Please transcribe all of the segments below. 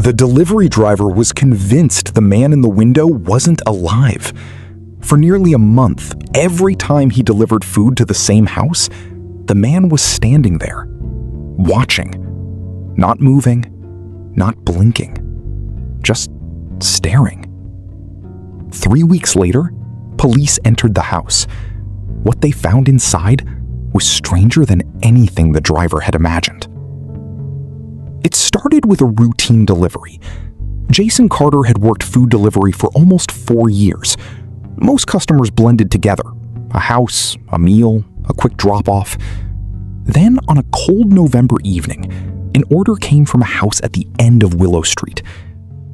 The delivery driver was convinced the man in the window wasn't alive. For nearly a month, every time he delivered food to the same house, the man was standing there, watching, not moving, not blinking, just staring. 3 weeks later, police entered the house. What they found inside was stranger than anything the driver had imagined. It started with a routine delivery. Jason Carter had worked food delivery for almost 4 years. Most customers blended together: a house, a meal, a quick drop-off. Then, on a cold November evening, an order came from a house at the end of Willow Street.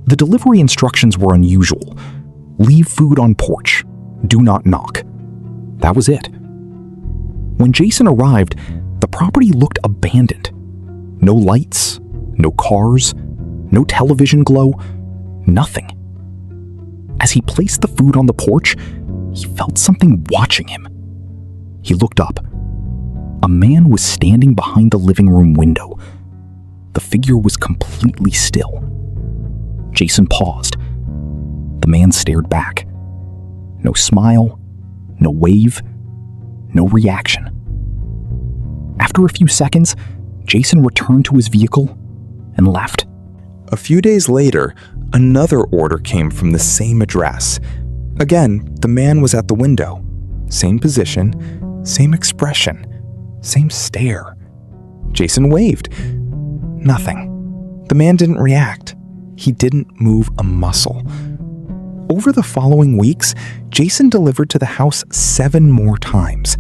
The delivery instructions were unusual. Leave food on porch. Do not knock. That was it. When Jason arrived, the property looked abandoned. No lights, no cars, no television glow, nothing. As he placed the food on the porch, he felt something watching him. He looked up. A man was standing behind the living room window. The figure was completely still. Jason paused. The man stared back. No smile, no wave, no reaction. After a few seconds, Jason returned to his vehicle and left. A few days later, another order came from the same address. Again, the man was at the window. Same position, same expression, same stare. Jason waved. Nothing. The man didn't react. He didn't move a muscle. Over the following weeks, Jason delivered to the house 7 more times.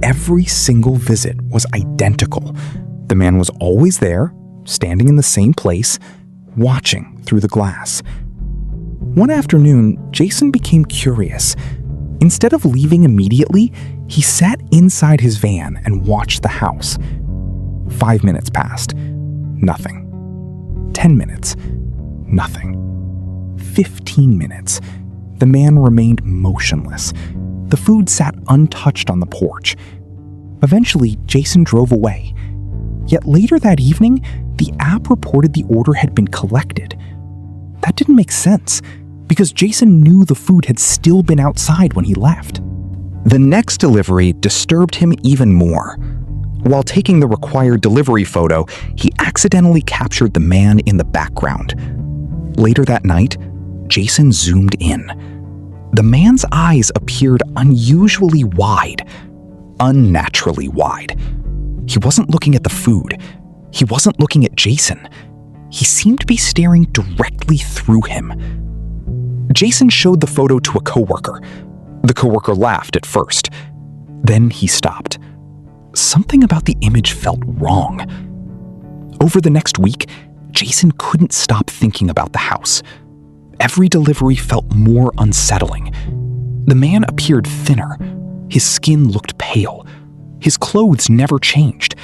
Every single visit was identical. The man was always there, standing in the same place, watching through the glass. One afternoon, Jason became curious. Instead of leaving immediately, he sat inside his van and watched the house. 5 minutes passed. Nothing. 10 minutes. Nothing. 15 minutes. The man remained motionless. The food sat untouched on the porch. Eventually, Jason drove away. Yet later that evening, the app reported the order had been collected. That didn't make sense, because Jason knew the food had still been outside when he left. The next delivery disturbed him even more. While taking the required delivery photo, he accidentally captured the man in the background. Later that night, Jason zoomed in. The man's eyes appeared unusually wide, unnaturally wide. He wasn't looking at the food. He wasn't looking at Jason. He seemed to be staring directly through him. Jason showed the photo to a coworker. The coworker laughed at first. Then he stopped. Something about the image felt wrong. Over the next week, Jason couldn't stop thinking about the house. Every delivery felt more unsettling. The man appeared thinner. His skin looked pale. His clothes never changed.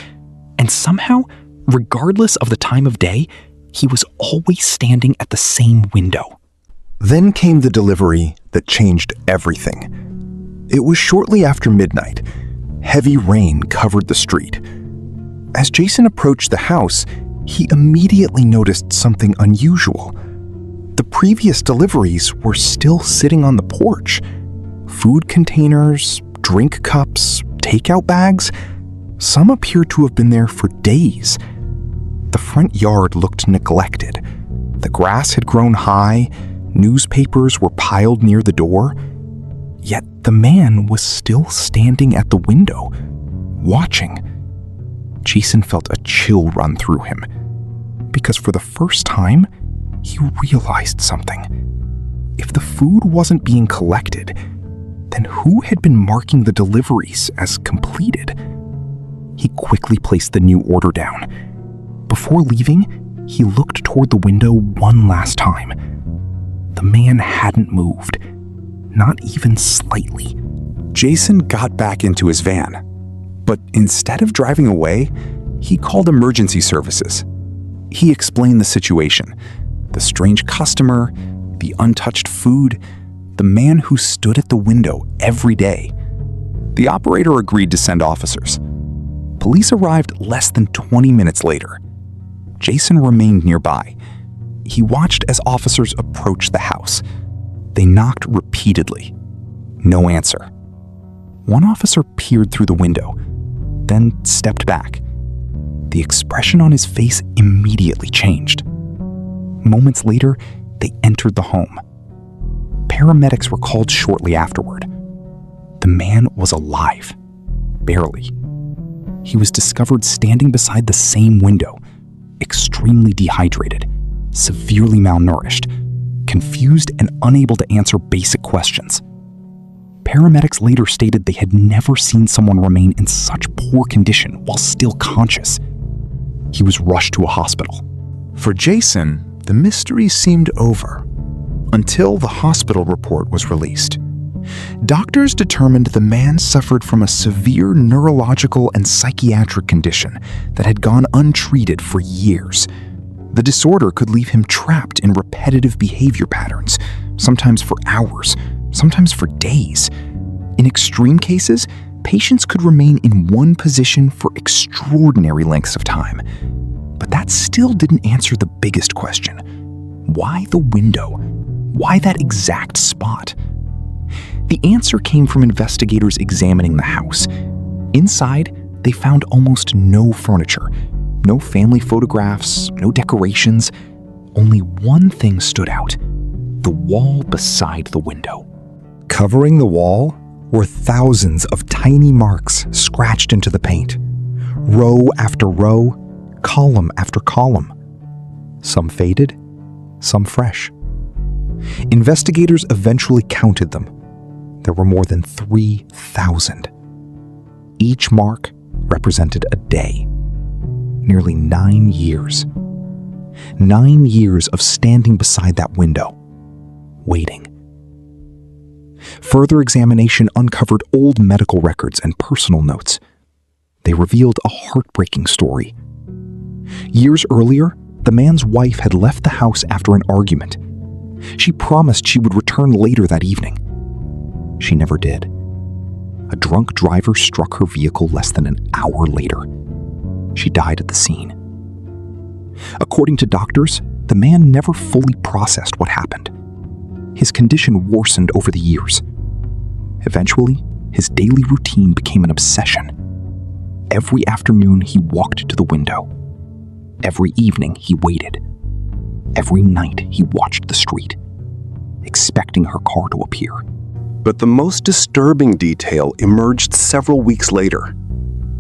And somehow, regardless of the time of day, he was always standing at the same window. Then came the delivery that changed everything. It was shortly after midnight. Heavy rain covered the street. As Jason approached the house, he immediately noticed something unusual. The previous deliveries were still sitting on the porch. Food containers, drink cups, takeout bags, some appeared to have been there for days. The front yard looked neglected. The grass had grown high, newspapers were piled near the door. Yet the man was still standing at the window, watching. Jason felt a chill run through him, because for the first time, he realized something. If the food wasn't being collected, then who had been marking the deliveries as completed? He quickly placed the new order down. Before leaving, he looked toward the window one last time. The man hadn't moved, not even slightly. Jason got back into his van, but instead of driving away, he called emergency services. He explained the situation: the strange customer, the untouched food, the man who stood at the window every day. The operator agreed to send officers. Police arrived less than 20 minutes later. Jason remained nearby. he watched as officers approached the house. They knocked repeatedly. No answer. One officer peered through the window, then stepped back. The expression on his face immediately changed. Moments later, they entered the home. Paramedics were called shortly afterward. The man was alive. Barely. He was discovered standing beside the same window, extremely dehydrated, severely malnourished, confused and unable to answer basic questions. Paramedics later stated they had never seen someone remain in such poor condition while still conscious. He was rushed to a hospital. For Jason, the mystery seemed over until the hospital report was released. Doctors determined the man suffered from a severe neurological and psychiatric condition that had gone untreated for years. The disorder could leave him trapped in repetitive behavior patterns, sometimes for hours, sometimes for days. In extreme cases, patients could remain in one position for extraordinary lengths of time. But that still didn't answer the biggest question. Why the window? Why that exact spot? The answer came from investigators examining the house. Inside, they found almost no furniture, no family photographs, no decorations. Only one thing stood out: the wall beside the window. Covering the wall were thousands of tiny marks scratched into the paint, row after row, column after column. Some faded, some fresh. Investigators eventually counted them. There were more than 3,000. Each mark represented a day. Nearly 9 years. 9 years of standing beside that window, waiting. Further examination uncovered old medical records and personal notes. They revealed a heartbreaking story. Years earlier, the man's wife had left the house after an argument. She promised she would return later that evening. She never did. A drunk driver struck her vehicle less than an hour later. She died at the scene. According to doctors, the man never fully processed what happened. His condition worsened over the years. Eventually, his daily routine became an obsession. Every afternoon, he walked to the window. Every evening, he waited. Every night, he watched the street, expecting her car to appear. But the most disturbing detail emerged several weeks later.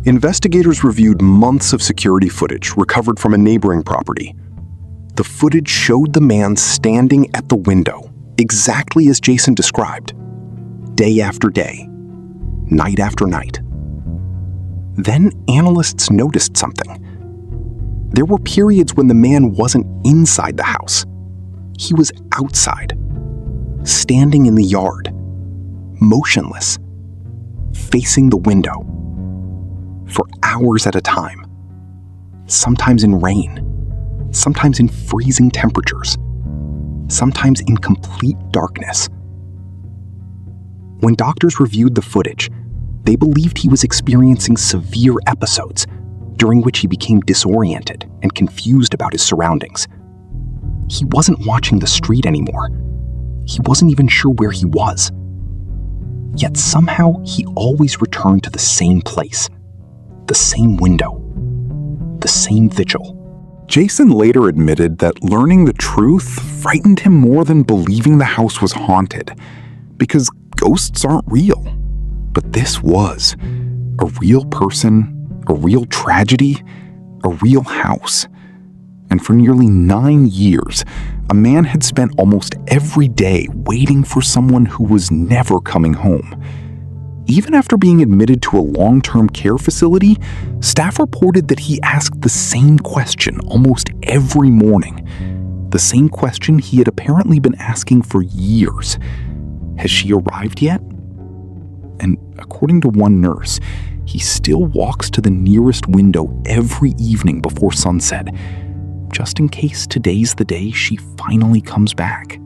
Investigators reviewed months of security footage recovered from a neighboring property. The footage showed the man standing at the window, exactly as Jason described, day after day, night after night. Then analysts noticed something. There were periods when the man wasn't inside the house. He was outside, standing in the yard, motionless, facing the window, for hours at a time, sometimes in rain, sometimes in freezing temperatures, sometimes in complete darkness. When doctors reviewed the footage, they believed he was experiencing severe episodes during which he became disoriented and confused about his surroundings. He wasn't watching the street anymore. He wasn't even sure where he was. Yet somehow he always returned to the same place, the same window, the same vigil. Jason later admitted that learning the truth frightened him more than believing the house was haunted, because ghosts aren't real. But this was a real person, a real tragedy, a real house. And for nearly 9 years, a man had spent almost every day waiting for someone who was never coming home. Even after being admitted to a long-term care facility, staff reported that he asked the same question almost every morning. The same question he had apparently been asking for years. Has she arrived yet? And according to one nurse, he still walks to the nearest window every evening before sunset, just in case today's the day she finally comes back.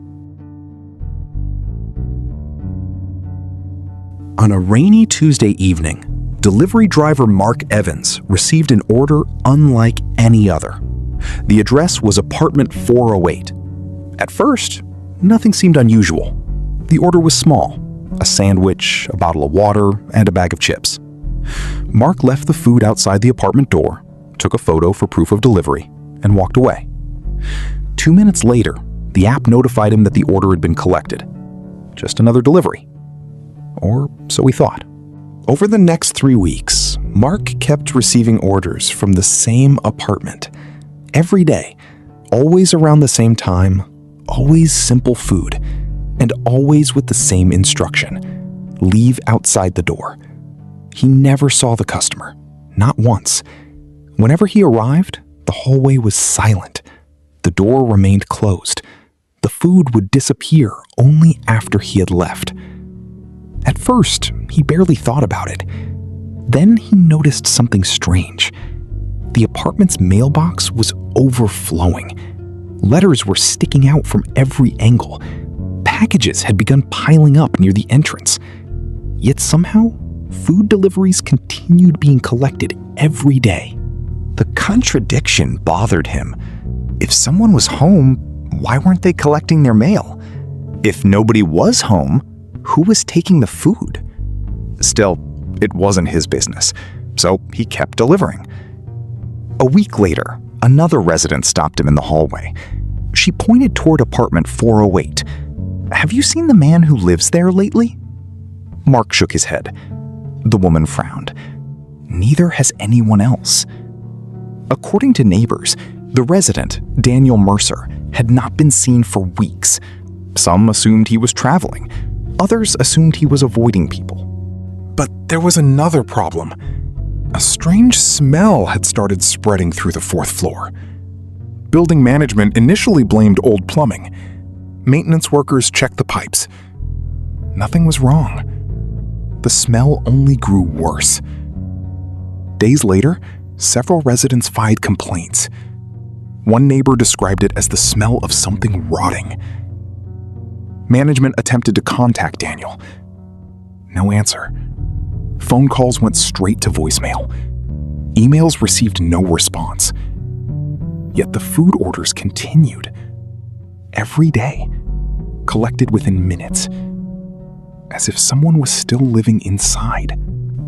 On a rainy Tuesday evening, delivery driver Mark Evans received an order unlike any other The address was apartment 408. At first, nothing seemed unusual. The order was small: a sandwich, a bottle of water, and a bag of chips. Mark left the food outside the apartment door, took a photo for proof of delivery, and walked away. 2 minutes later, the app notified him that the order had been collected. Just another delivery. Or so he thought. Over the next 3 weeks, Mark kept receiving orders from the same apartment. Every day, always around the same time, always simple food, and always with the same instruction: leave outside the door. He never saw the customer, not once. Whenever he arrived, the hallway was silent. The door remained closed. The food would disappear only after he had left. At first, he barely thought about it. Then he noticed something strange. The apartment's mailbox was overflowing. Letters were sticking out from every angle. Packages had begun piling up near the entrance. Yet somehow, food deliveries continued being collected every day. The contradiction bothered him. If someone was home, why weren't they collecting their mail? If nobody was home, who was taking the food? Still, it wasn't his business, so he kept delivering. A week later, another resident stopped him in the hallway. She pointed toward apartment 408. "Have you seen the man who lives there lately?" Mark shook his head. The woman frowned. "Neither has anyone else." According to neighbors, the resident, Daniel Mercer, had not been seen for weeks. Some assumed he was traveling. Others assumed he was avoiding people. But there was another problem. A strange smell had started spreading through the 4th floor. Building management initially blamed old plumbing. Maintenance workers checked the pipes. Nothing was wrong. The smell only grew worse. Days later, several residents filed complaints. One neighbor described it as the smell of something rotting. Management attempted to contact Daniel. No answer. Phone calls went straight to voicemail. Emails received no response. Yet the food orders continued. Every day, collected within minutes, as if someone was still living inside.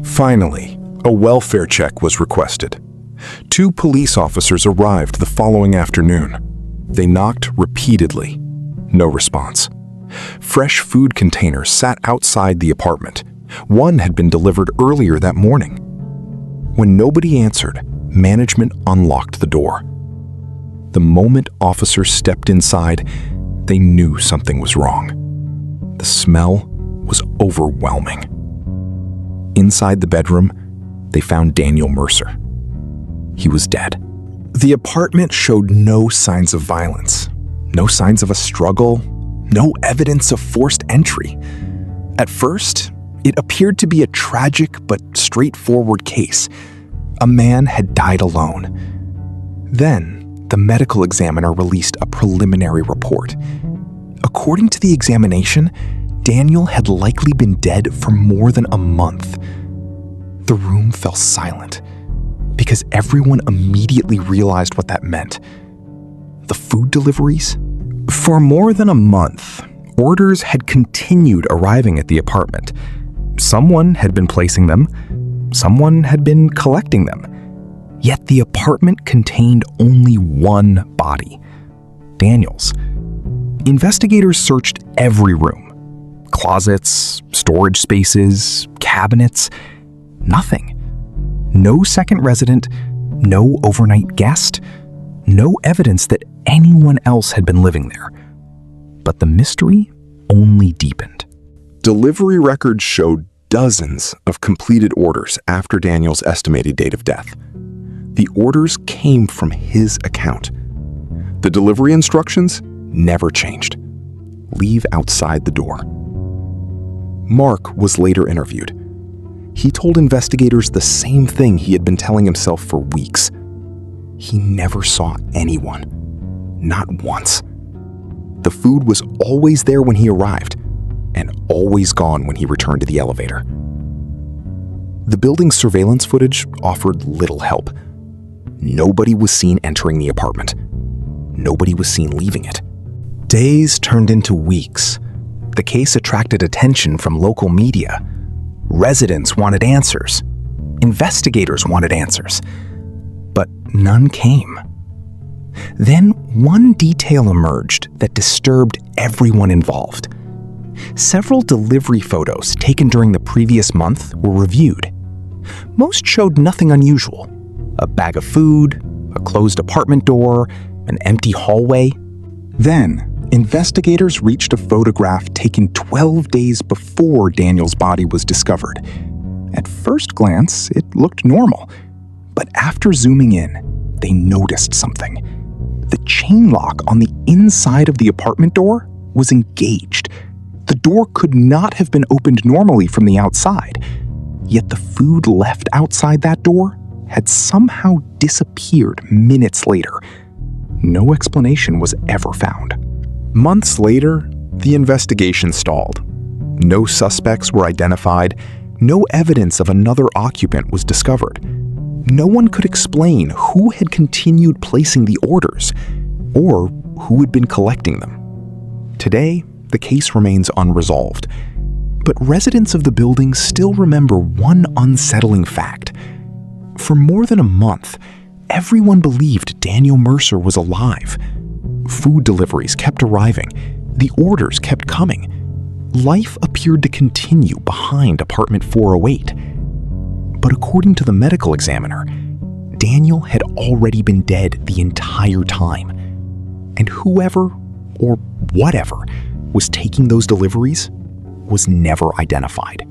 Finally, a welfare check was requested. 2 police officers arrived the following afternoon. They knocked repeatedly. No response. Fresh food containers sat outside the apartment. One had been delivered earlier that morning. When nobody answered, management unlocked the door. The moment officers stepped inside, they knew something was wrong. The smell was overwhelming. Inside the bedroom, they found Daniel Mercer. He was dead. The apartment showed no signs of violence, no signs of a struggle, no evidence of forced entry. At first, it appeared to be a tragic but straightforward case. A man had died alone. Then, the medical examiner released a preliminary report. According to the examination, Daniel had likely been dead for more than a month. The room fell silent because everyone immediately realized what that meant. The food deliveries? For more than a month, orders had continued arriving at the apartment. Someone had been placing them. Someone had been collecting them. Yet the apartment contained only one body, Daniel's. Investigators searched every room. Closets, storage spaces, cabinets. Nothing. No second resident, no overnight guest, no evidence that anyone else had been living there. But the mystery only deepened. Delivery records showed dozens of completed orders after Daniel's estimated date of death. The orders came from his account. The delivery instructions never changed. Leave outside the door. Mark was later interviewed. He told investigators the same thing he had been telling himself for weeks. He never saw anyone. Not once. The food was always there when he arrived, and always gone when he returned to the elevator. The building's surveillance footage offered little help. Nobody was seen entering the apartment. Nobody was seen leaving it. Days turned into weeks. The case attracted attention from local media. Residents wanted answers. Investigators wanted answers. But none came. Then one detail emerged that disturbed everyone involved. Several delivery photos taken during the previous month were reviewed. Most showed nothing unusual. A bag of food, a closed apartment door, an empty hallway. Then, investigators reached a photograph taken 12 days before Daniel's body was discovered. At first glance, it looked normal. But after zooming in, they noticed something. The chain lock on the inside of the apartment door was engaged. The door could not have been opened normally from the outside. Yet the food left outside that door had somehow disappeared minutes later. No explanation was ever found. Months later, the investigation stalled. No suspects were identified. No evidence of another occupant was discovered. No one could explain who had continued placing the orders or who had been collecting them. Today, the case remains unresolved. But residents of the building still remember one unsettling fact. For more than a month, everyone believed Daniel Mercer was alive. Food deliveries kept arriving. The orders kept coming. Life appeared to continue behind apartment 408. But according to the medical examiner, Daniel had already been dead the entire time. And whoever, or whatever, was taking those deliveries was never identified.